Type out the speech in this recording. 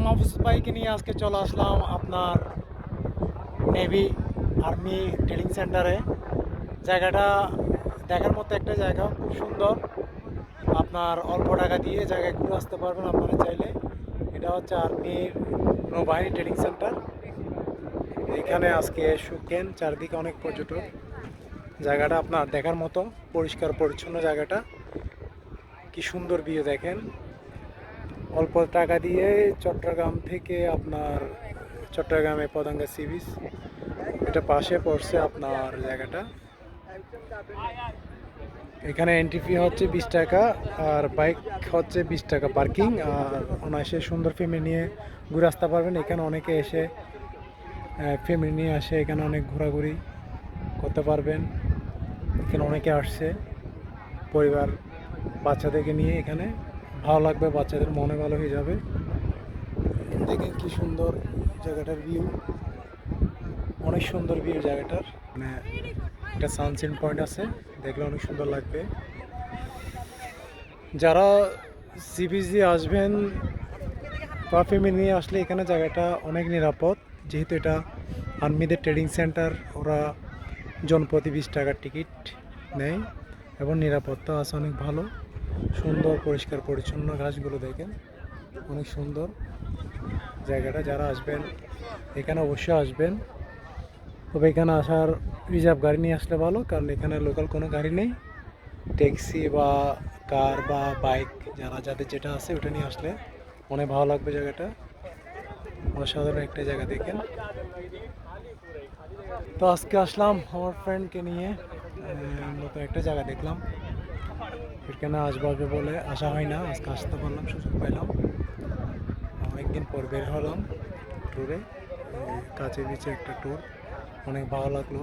মাহফুজ ভাইকে নিয়ে আজকে চলে আসলাম আপনার নেভি আর্মি ট্রেনিং সেন্টারে। জায়গাটা দেখার মতো একটা জায়গা, খুব সুন্দর। আপনার অল্প টাকা দিয়ে জায়গায় ঘুরে আসতে পারবেন আপনারা চাইলে। এটা হচ্ছে আর্মির নৌবাহিনী ট্রেনিং সেন্টার। এখানে আজকে শুকেন, চারদিকে অনেক পর্যটক। জায়গাটা আপনার দেখার মতো, পরিষ্কার পরিচ্ছন্ন জায়গাটা। কি সুন্দর ভিউ দেখেন। অল্প টাকা দিয়ে চট্টগ্রাম থেকে আপনার চট্টগ্রামে পদাঙ্গা সি বিচ, এটা পাশে পড়ছে আপনার জায়গাটা। এখানে এন্ট্রি ফি হচ্ছে 20 টাকা, আর বাইক হচ্ছে 20 টাকা পার্কিং। আর অনায়াসে সুন্দর ফ্যামিলি নিয়ে ঘুরে আসতে পারবেন। এখানে অনেকে এসে ফ্যামিলি নিয়ে আসে, এখানে অনেক ঘোরাঘুরি করতে পারবেন। এখানে অনেকে আসছে পরিবার বাচ্চাদেরকে নিয়ে, এখানে ভালো লাগবে, বাচ্চাদের মনে ভালো হয়ে যাবে। দেখেন কি সুন্দর জায়গাটার ভিউ, অনেক সুন্দর ভিউ জায়গাটার। মানে একটা সানসেট পয়েন্ট আছে, দেখলে অনেক সুন্দর লাগবে। যারা সি বিচ দিয়ে আসবেন বা ফ্যামিলি নিয়ে আসলে এখানে জায়গাটা অনেক নিরাপদ, যেহেতু এটা আর্মিদের ট্রেনিং সেন্টার। ওরা জনপ্রতি 20 টাকার টিকিট নেয় এবং নিরাপত্তা আছে অনেক ভালো। সুন্দর পরিষ্কার পরিচ্ছন্ন, গাছগুলো দেখেন অনেক সুন্দর জায়গাটা। যারা আসবেন এখানে অবশ্যই আসবেন, তবে এখানে আসার রিজার্ভ গাড়ি নিয়ে আসলে ভালো, কারণ এখানে লোকাল কোনো গাড়ি নেই। ট্যাক্সি বা কার বা বাইক, যাদের যেটা আছে ওটা নিয়ে আসলে অনেক ভালো লাগবে। জায়গাটা অসাধারণ একটা জায়গা দেখেন। তো আজকে আসলাম আমার ফ্রেন্ডকে নিয়ে, নতুন একটা জায়গা দেখলাম। এখানে আসবো বলে আসা হয় না, আজকে আসতে পারলাম, সুযোগ পেলাম। অনেকদিন পর বের হলাম ট্যুরে, কাছে বিচে একটা ট্যুর, অনেক ভালো লাগলো।